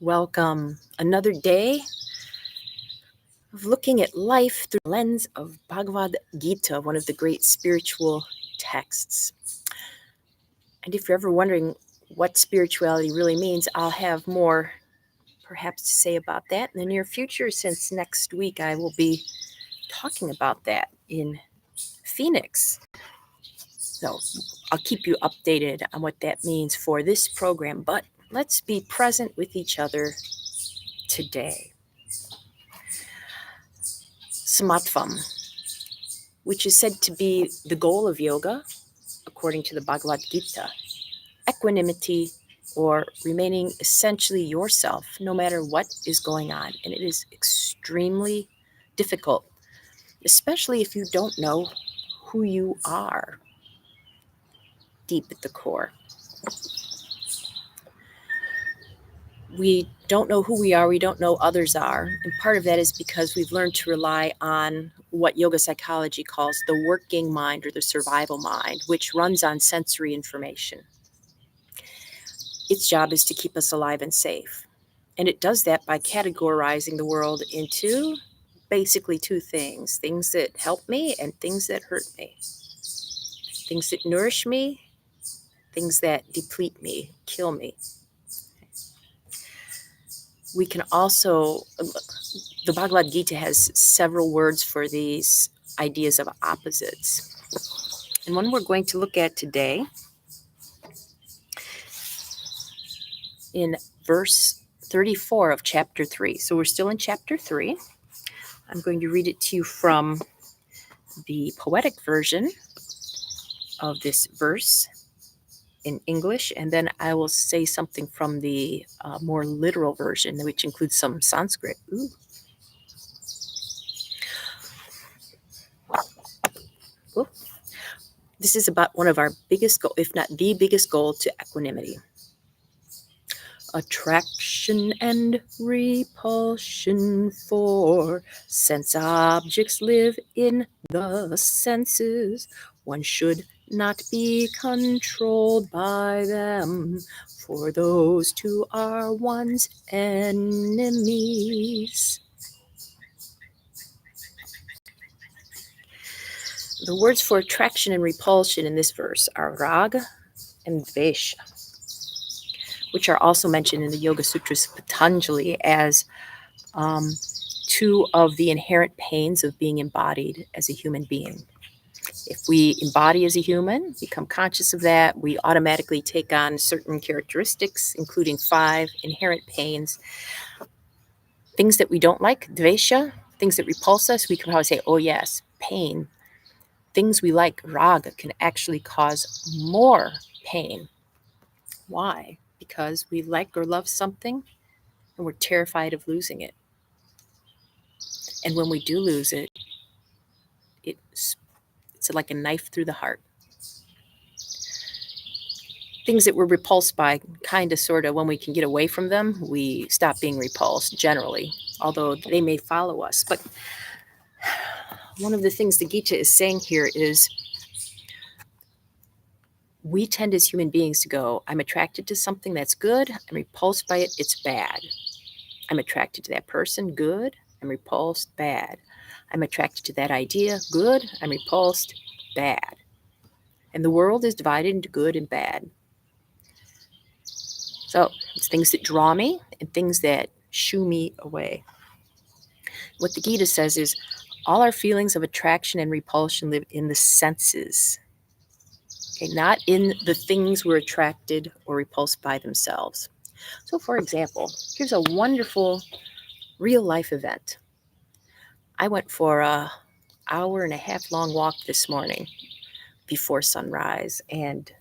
Welcome. Another day of looking at life through the lens of Bhagavad Gita, one of the great spiritual texts. And if you're ever wondering what spirituality really means, I'll have more perhaps to say about that in the near future, since next week I will be talking about that in Phoenix. So I'll keep you updated on what that means for this program, but let's be present with each other today. Samatvam, which is said to be the goal of yoga, according to the Bhagavad Gita. Equanimity, or remaining essentially yourself, no matter what is going on. And it is extremely difficult, especially if you don't know who you are deep at the core. We don't know who we are, we don't know others are. And part of that is because we've learned to rely on what yoga psychology calls the working mind, or the survival mind, which runs on sensory information. Its job is to keep us alive and safe. And it does that by categorizing the world into basically two things: things that help me and things that hurt me. Things that nourish me, things that deplete me, kill me. We can also, the Bhagavad Gita has several words for these ideas of opposites. And one we're going to look at today in verse 34 of chapter 3. So we're still in chapter 3. I'm going to read it to you from the poetic version of this verse in English, and then I will say something from the more literal version, which includes some Sanskrit. Ooh. Ooh. This is about one of our biggest goals, if not the biggest goal, to equanimity. Attraction and repulsion, for sense objects live in the senses. One should not be controlled by them, for those two are one's enemies. The words for attraction and repulsion in this verse are raga and dvesha, which are also mentioned in the Yoga Sutras of Patanjali as two of the inherent pains of being embodied as a human being. If we embody as a human, become conscious of that, we automatically take on certain characteristics, including 5 inherent pains. Things that we don't like, dvesha, things that repulse us, we can probably say, oh yes, pain. Things we like, raga, can actually cause more pain. Why? Because we like or love something and we're terrified of losing it. And when we do lose it, it's like a knife through the heart. Things that we're repulsed by, kind of, sort of, when we can get away from them, we stop being repulsed generally, although they may follow us. But one of the things the Gita is saying here is we tend as human beings to go, I'm attracted to something that's good, I'm repulsed by it, it's bad. I'm attracted to that person, good, I'm repulsed, bad. I'm attracted to that idea, good, I'm repulsed, bad. And the world is divided into good and bad. So it's things that draw me and things that shoo me away. What the Gita says is all our feelings of attraction and repulsion live in the senses. Okay, not in the things we're attracted or repulsed by themselves. So for example, here's a wonderful real life event. I went for an hour-and-a-half long walk this morning before sunrise, and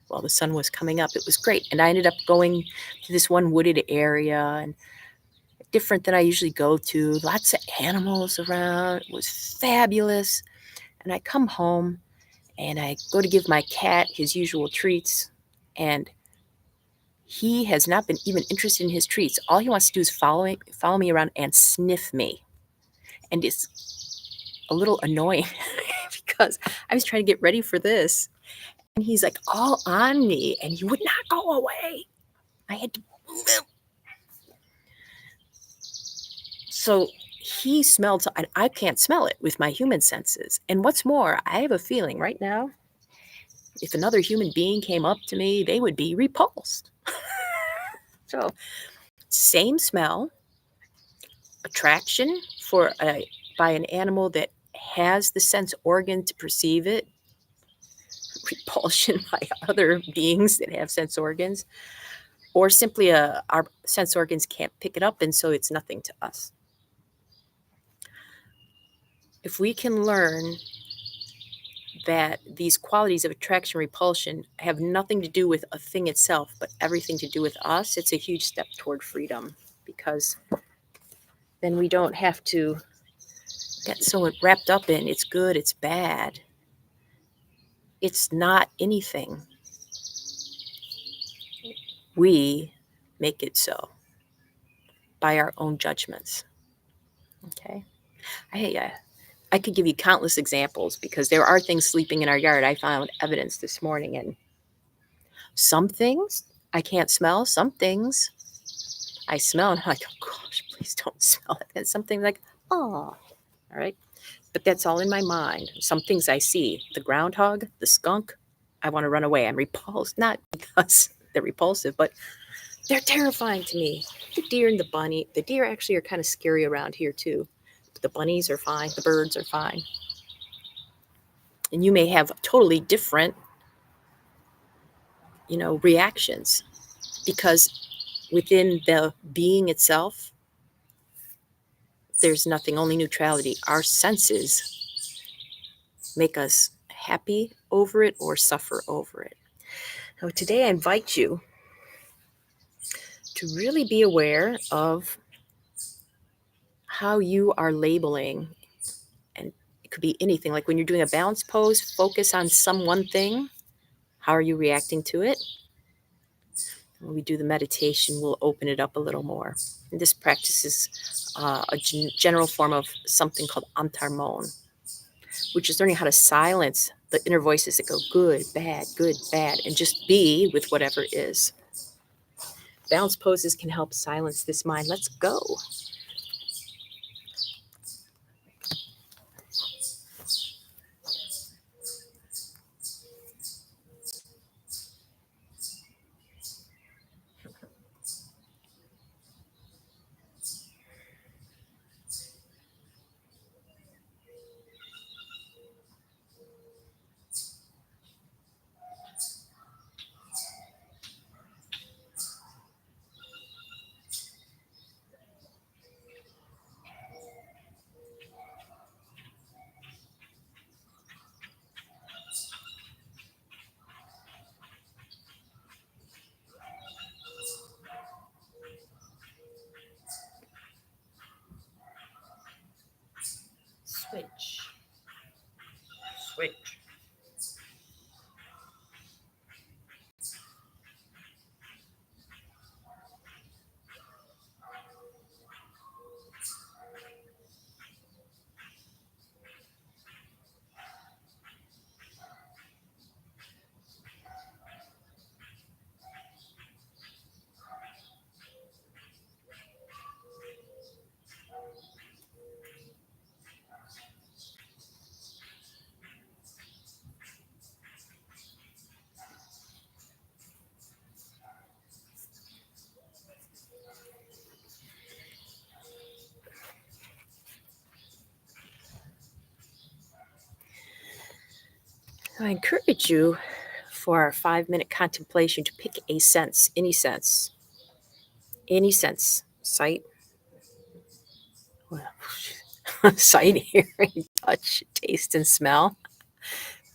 while the sun was coming up, it was great. And I ended up going to this one wooded area, and different than I usually go to. Lots of animals around. It was fabulous. And I come home and I go to give my cat his usual treats, and he has not been even interested in his treats. All he wants to do is follow me around and sniff me. And it's a little annoying because I was trying to get ready for this, and he's like all on me, and he would not go away. I had to move him. So he smelled, and I can't smell it with my human senses. And what's more, I have a feeling right now, if another human being came up to me, they would be repulsed. So, same smell, attraction by an animal that has the sense organ to perceive it, repulsion by other beings that have sense organs, or simply our sense organs can't pick it up, and so it's nothing to us. If we can learn that these qualities of attraction, repulsion have nothing to do with a thing itself, but everything to do with us, it's a huge step toward freedom, because then we don't have to get so wrapped up in it's good, it's bad. It's not anything. We make it so by our own judgments. Okay? I could give you countless examples, because there are things sleeping in our yard. I found evidence this morning, and some things I can't smell, some things I smell, and I'm like, oh gosh, please don't smell it. And something like, oh, all right. But that's all in my mind. Some things I see, the groundhog, the skunk, I want to run away. I'm repulsed, not because they're repulsive, but they're terrifying to me. The deer and the bunny, the deer actually are kind of scary around here too. But the bunnies are fine, the birds are fine. And you may have totally different, reactions, because within the being itself, there's nothing, only neutrality. Our senses make us happy over it or suffer over it. Now, today I invite you to really be aware of how you are labeling, and it could be anything. Like when you're doing a balance pose, focus on some one thing. How are you reacting to it? When we do the meditation, we'll open it up a little more. And this practice is a general form of something called Antar Mouna, which is learning how to silence the inner voices that go good, bad, and just be with whatever is. Balance poses can help silence this mind. Let's go. Switch. I encourage you for our 5-minute contemplation to pick a sense, any sense, sight, well, sight, hearing, touch, taste, and smell.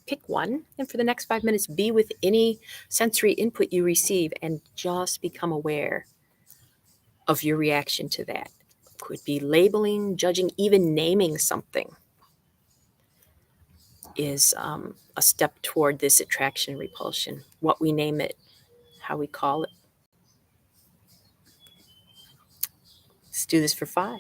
Pick one, and for the next 5 minutes, be with any sensory input you receive and just become aware of your reaction to that. Could be labeling, judging, even naming something is a step toward this attraction, repulsion. What we name it, how we call it. Let's do this for 5.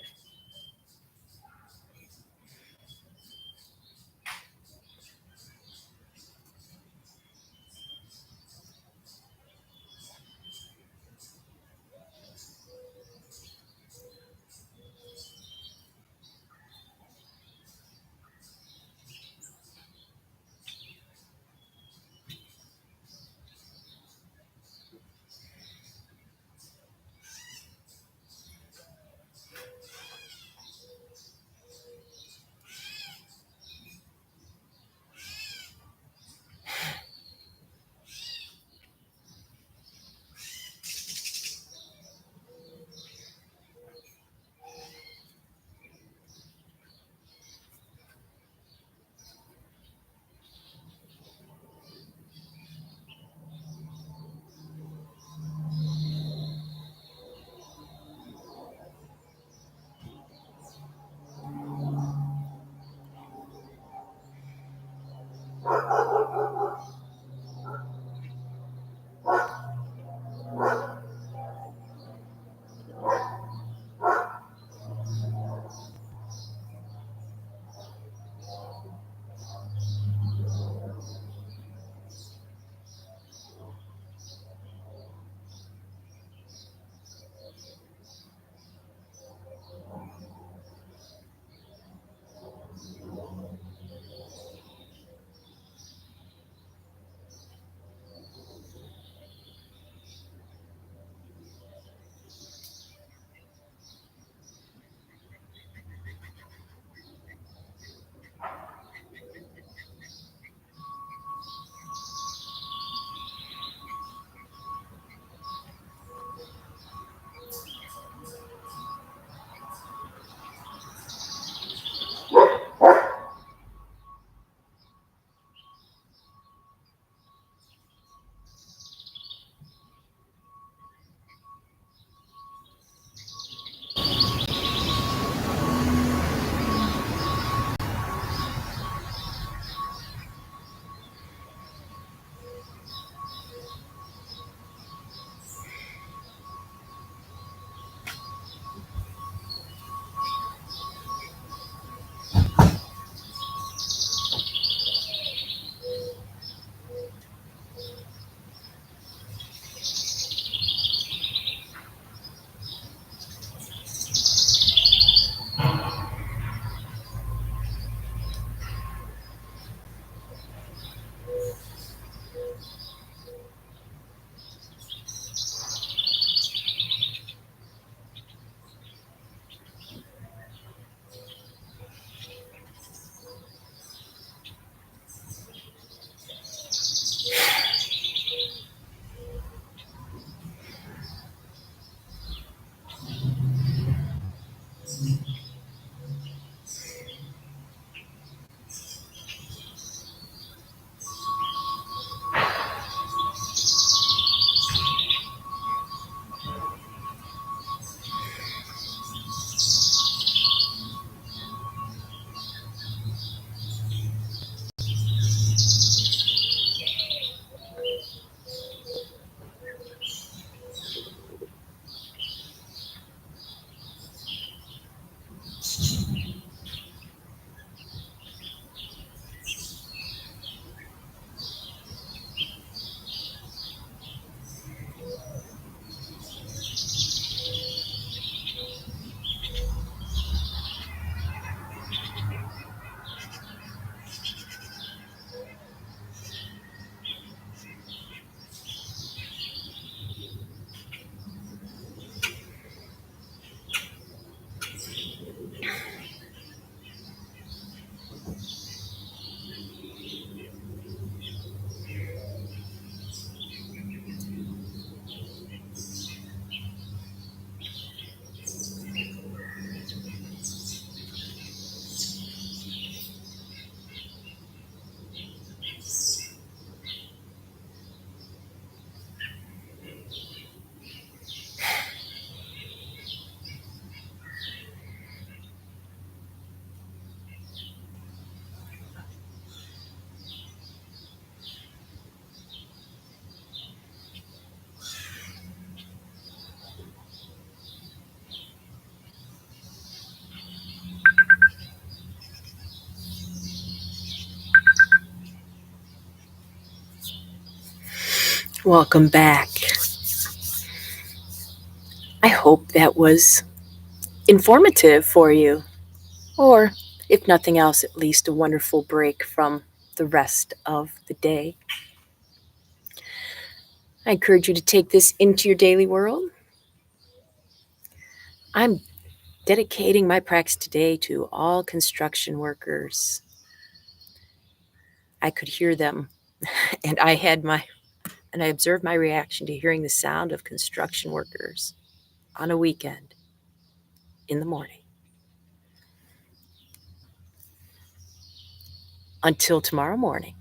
Welcome back. I hope that was informative for you, or if nothing else, at least a wonderful break from the rest of the day. I encourage you to take this into your daily world. I'm dedicating my practice today to all construction workers. I could hear them, and I observed my reaction to hearing the sound of construction workers on a weekend in the morning. Until tomorrow morning.